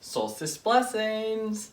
Solstice blessings!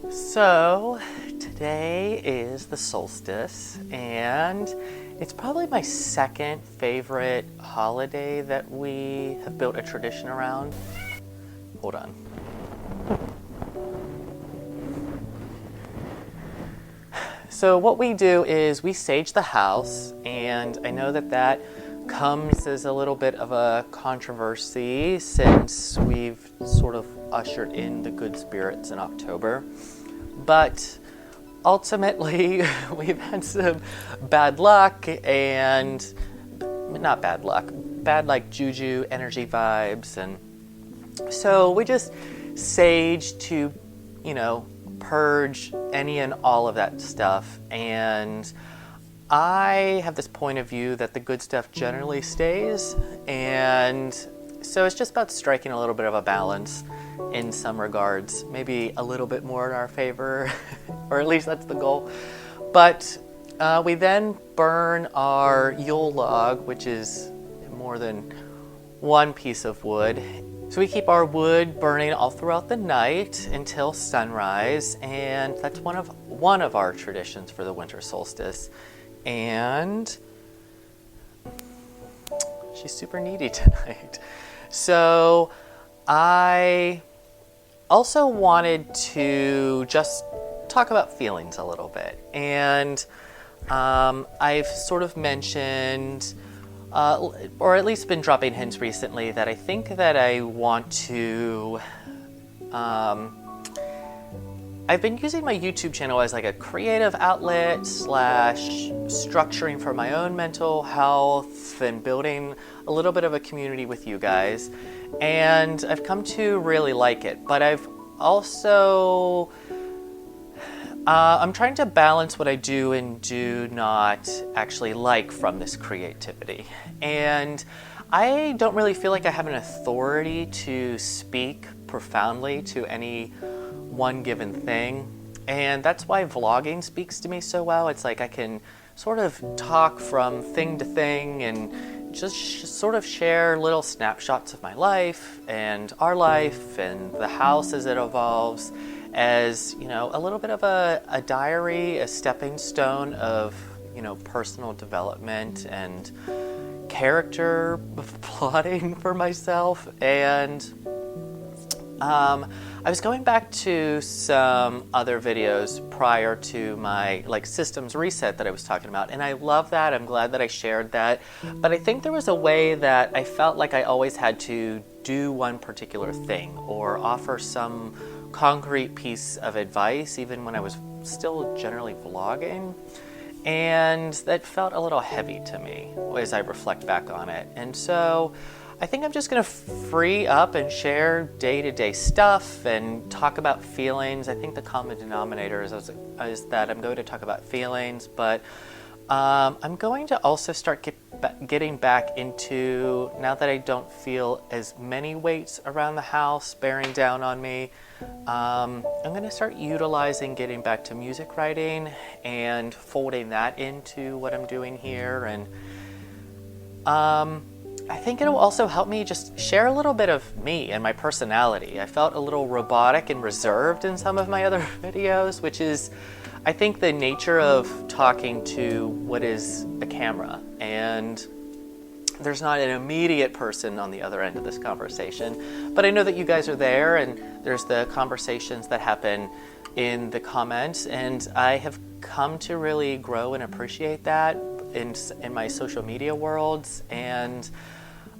So today is the solstice, and it's probably my second favorite holiday that we have built a tradition around. Hold on. So what we do is we sage the house, and I know that comes as a little bit of a controversy since we've sort of ushered in the good spirits in October. But ultimately, we've had some bad luck and not bad luck, bad like juju, energy vibes. And so we just sage to, purge any and all of that stuff. And I have this point of view that the good stuff generally stays. And so it's just about striking a little bit of a balance in some regards, maybe a little bit more in our favor, or at least that's the goal. But we then burn our Yule log, which is more than one piece of wood. So we keep our wood burning all throughout the night until sunrise, and that's one of our traditions for the winter solstice. And she's super needy tonight. So I also wanted to just talk about feelings a little bit. And I've sort of mentioned, or at least been dropping hints recently, that I think that I want to... I've been using my YouTube channel as like a creative outlet / structuring for my own mental health and building a little bit of a community with you guys. And I've come to really like it, but I've also, I'm trying to balance what I do and do not actually like from this creativity. And I don't really feel like I have an authority to speak profoundly to any one given thing. And that's why vlogging speaks to me so well. It's like I can sort of talk from thing to thing and just sort of share little snapshots of my life and our life and the house as it evolves as, a little bit of a diary, a stepping stone of, personal development and character plotting for myself. And I was going back to some other videos prior to my systems reset that I was talking about, and I love that. I'm glad that I shared that. But I think there was a way that I felt like I always had to do one particular thing or offer some concrete piece of advice, even when I was still generally vlogging. And that felt a little heavy to me as I reflect back on it. And so I think I'm just going to free up and share day-to-day stuff and talk about feelings. I think the common denominator is that I'm going to talk about feelings, but I'm going to also start getting back into, now that I don't feel as many weights around the house bearing down on me, I'm going to start utilizing getting back to music writing and folding that into what I'm doing here. And I think it'll also help me just share a little bit of me and my personality. I felt a little robotic and reserved in some of my other videos, which is, I think, the nature of talking to what is a camera. And there's not an immediate person on the other end of this conversation, but I know that you guys are there, and there's the conversations that happen in the comments, and I have come to really grow and appreciate that in my social media worlds. And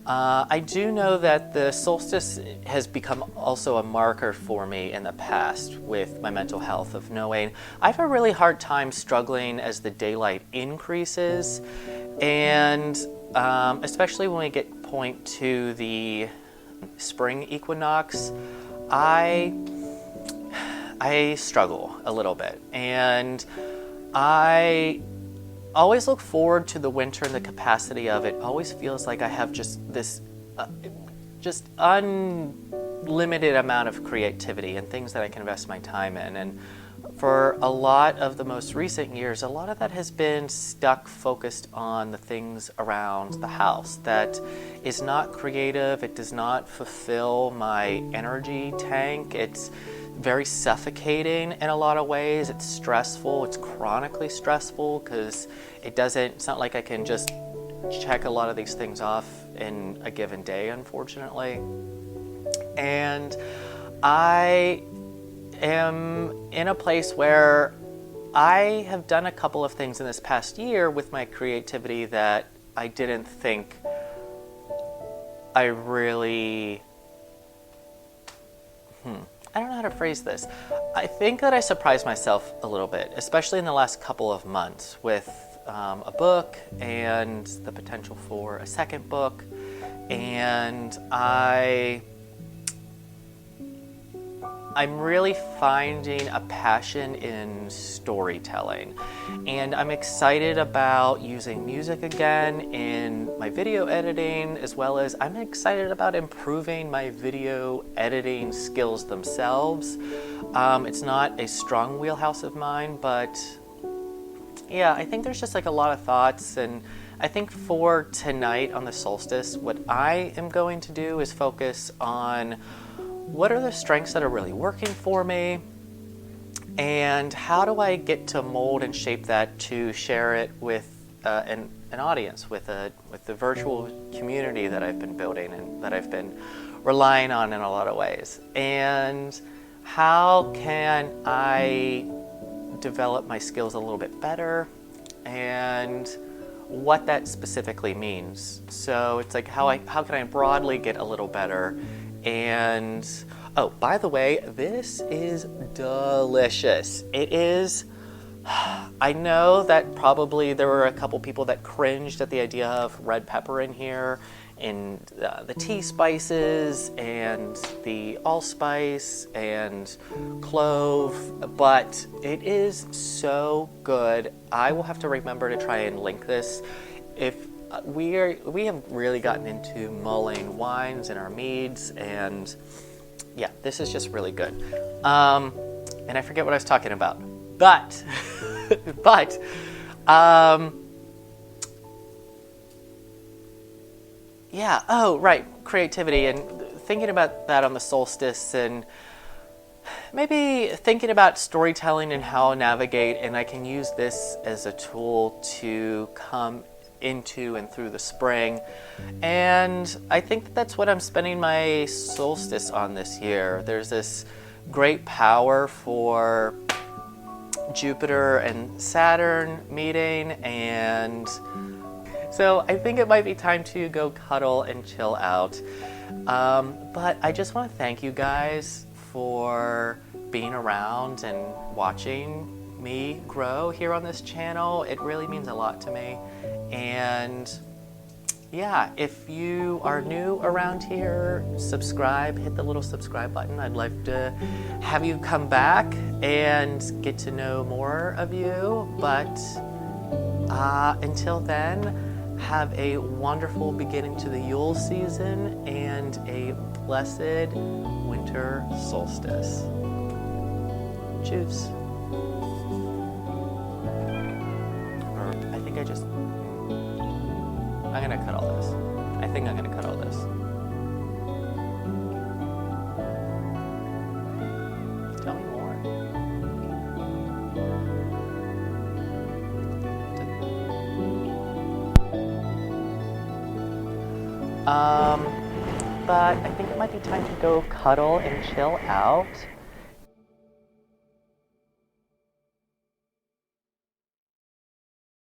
I do know that the solstice has become also a marker for me in the past with my mental health, of knowing I have a really hard time struggling as the daylight increases, and especially when we point to the spring equinox, I struggle a little bit, and I always look forward to the winter and the capacity of it. Always feels like I have just this just unlimited amount of creativity and things that I can invest my time in. And for a lot of the most recent years, a lot of that has been focused on the things around the house. That is not creative. It does not fulfill my energy tank. It's very suffocating in a lot of ways. It's stressful. It's chronically stressful because it's not like I can just check a lot of these things off in a given day, unfortunately. And I am in a place where I have done a couple of things in this past year with my creativity that I didn't think I really... I don't know how to phrase this. I think that I surprised myself a little bit, especially in the last couple of months with a book and the potential for a second book. And I'm really finding a passion in storytelling, and I'm excited about using music again in my video editing, as well as I'm excited about improving my video editing skills themselves. It's not a strong wheelhouse of mine, but yeah, I think there's just like a lot of thoughts, and I think for tonight on the solstice, what I am going to do is focus on what are the strengths that are really working for me, and how do I get to mold and shape that to share it with an audience, with the virtual community that I've been building and that I've been relying on in a lot of ways. And how can I develop my skills a little bit better, and what that specifically means. So it's like how can I broadly get a little better. And oh, by the way, this is delicious. It is. I know that probably there were a couple people that cringed at the idea of red pepper in here, and the tea spices and the allspice and clove, but it is so good. I will have to remember to try and link this. If we have really gotten into mulling wines in our meads, and yeah, this is just really good. And I forget what I was talking about, but yeah, oh right, creativity, and thinking about that on the solstice, and maybe thinking about storytelling and how I navigate, and I can use this as a tool to come into and through the spring. And I think that's what I'm spending my solstice on this year. There's this great power for Jupiter and Saturn meeting, and so I think it might be time to go cuddle and chill out. But I just want to thank you guys for being around and watching me grow here on this channel. It really means a lot to me. And yeah, if you are new around here, subscribe, hit the little subscribe button. I'd like to have you come back and get to know more of you. But until then, have a wonderful beginning to the Yule season and a blessed winter solstice. Cheers. Or I think I'm gonna cut all this. I think I'm gonna cut all this. Tell me more. But I think it might be time to go cuddle and chill out.